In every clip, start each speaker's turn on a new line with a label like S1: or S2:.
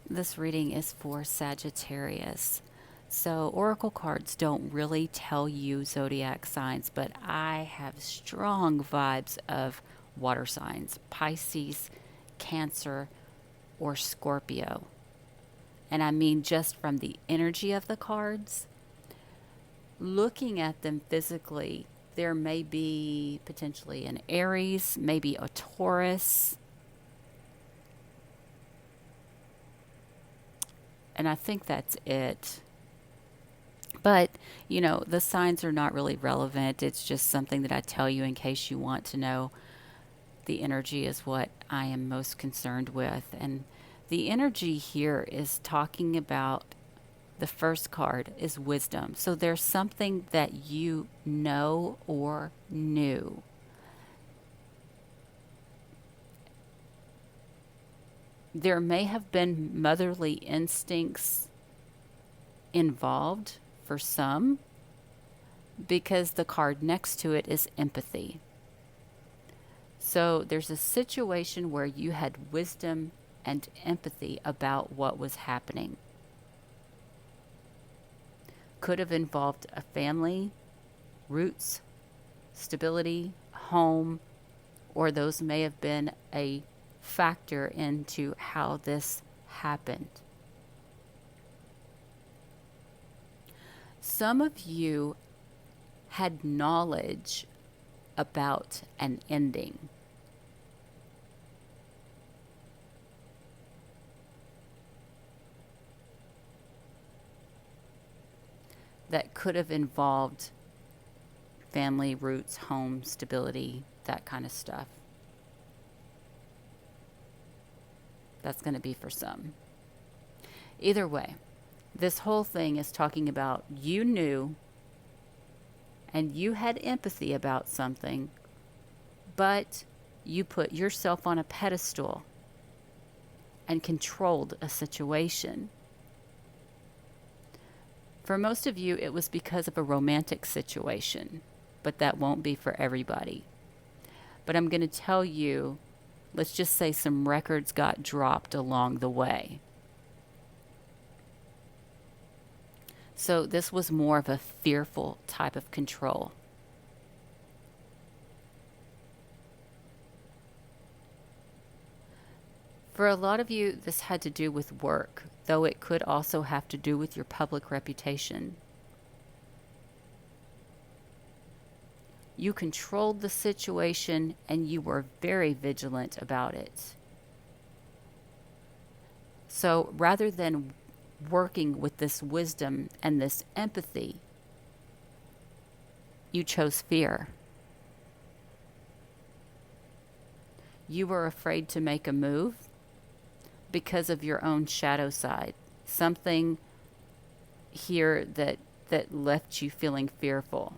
S1: This reading is for Sagittarius. So, oracle cards don't really tell you zodiac signs, but I have strong vibes of water signs: Pisces, Cancer, or Scorpio. And I mean, just from the energy of the cards, looking at them physically, there may be potentially an Aries, maybe a Taurus, and I think that's it. But, the signs are not really relevant. It's just something that I tell you in case you want to know. The energy is what I am most concerned with. And the energy here is talking about the first card is wisdom. So there's something that you know or knew. There may have been motherly instincts involved for some, because the card next to it is empathy. So there's a situation where you had wisdom and empathy about what was happening. Could have involved a family, roots, stability, home, or those may have been a factor into how this happened. Some of you had knowledge about an ending. That could have involved family, roots, home, stability, that kind of stuff. That's going to be for some. Either way, this whole thing is talking about you knew and you had empathy about something, but you put yourself on a pedestal and controlled a situation. For most of you, it was because of a romantic situation, but that won't be for everybody. But I'm going to tell you, let's just say some records got dropped along the way. So this was more of a fearful type of control. For a lot of you, this had to do with work, though it could also have to do with your public reputation. You controlled the situation and you were very vigilant about it. So rather than working with this wisdom and this empathy, you chose fear. You were afraid to make a move because of your own shadow side. Something here that left you feeling fearful.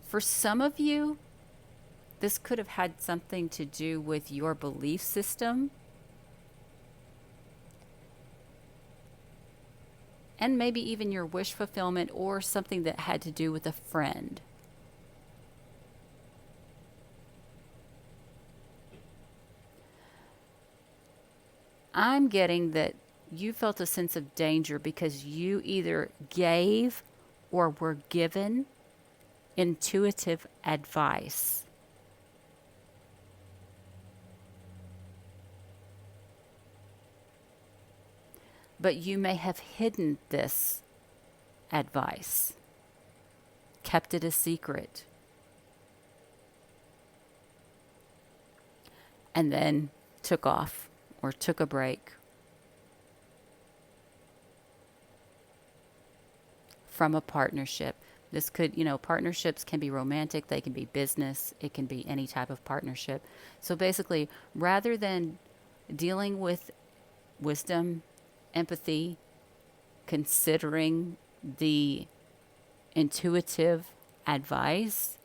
S1: For some of you, this could have had something to do with your belief system and maybe even your wish fulfillment, or something that had to do with a friend. I'm getting that you felt a sense of danger because you either gave or were given intuitive advice. But you may have hidden this advice, kept it a secret, and then took off or took a break from a partnership. This could, partnerships can be romantic, they can be business, it can be any type of partnership. So basically, rather than dealing with wisdom, empathy, considering the intuitive advice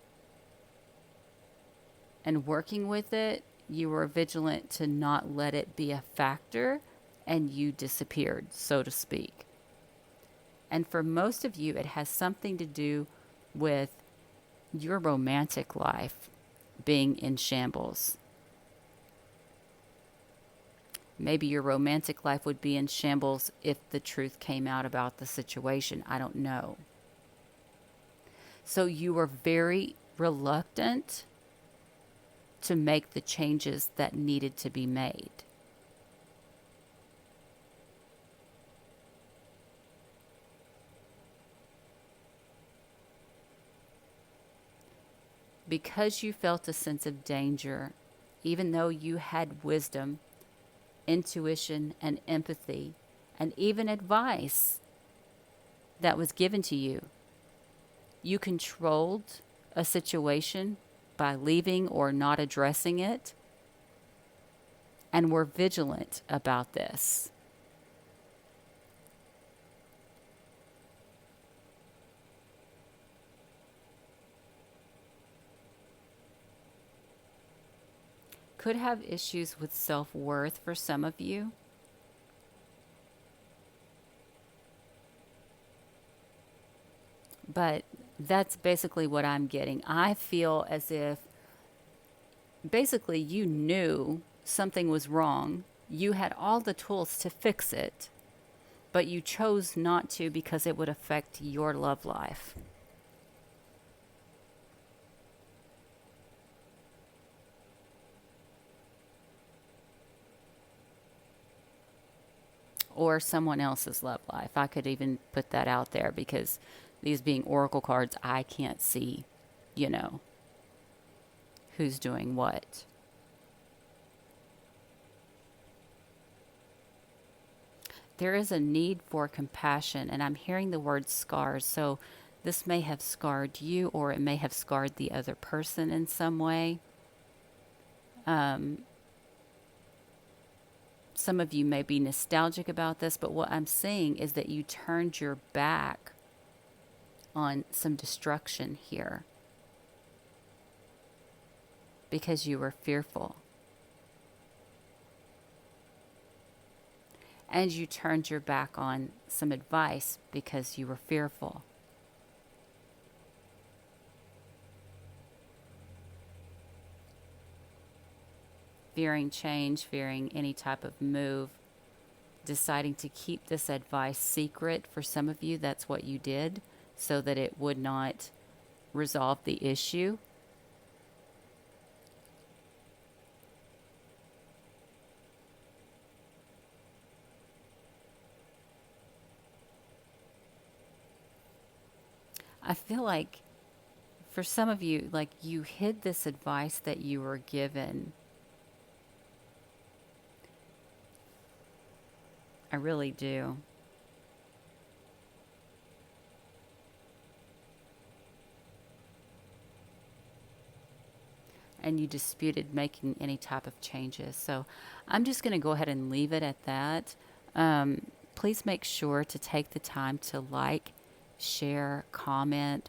S1: and working with it, you were vigilant to not let it be a factor, and you disappeared, so to speak. And for most of you, it has something to do with your romantic life being in shambles. Maybe your romantic life would be in shambles if the truth came out about the situation. I don't know. So you were very reluctant to make the changes that needed to be made. Because you felt a sense of danger, even though you had wisdom, intuition, and empathy, and even advice that was given to you, you controlled a situation by leaving or not addressing it, and were vigilant about this. Could have issues with self-worth for some of you. But that's basically what I'm getting. I feel as if basically you knew something was wrong. You had all the tools to fix it, but you chose not to because it would affect your love life. Or someone else's love life. I could even put that out there because these being oracle cards, I can't see, you know, who's doing what. There is a need for compassion, and I'm hearing the word scars. So this may have scarred you, or it may have scarred the other person in some way. Some of you may be nostalgic about this, but what I'm seeing is that you turned your back on some destruction here because you were fearful. And you turned your back on some advice because you were fearful. Fearing change, fearing any type of move, deciding to keep this advice secret. For some of you, that's what you did so that it would not resolve the issue. I feel like for some of you, like you hid this advice that you were given. I really do. And you disputed making any type of changes. So I'm just going to go ahead and leave it at that. Please make sure to take the time to like, share, comment,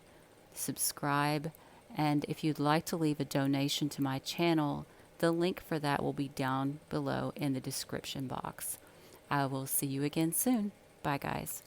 S1: subscribe. And if you'd like to leave a donation to my channel, the link for that will be down below in the description box. I will see you again soon. Bye, guys.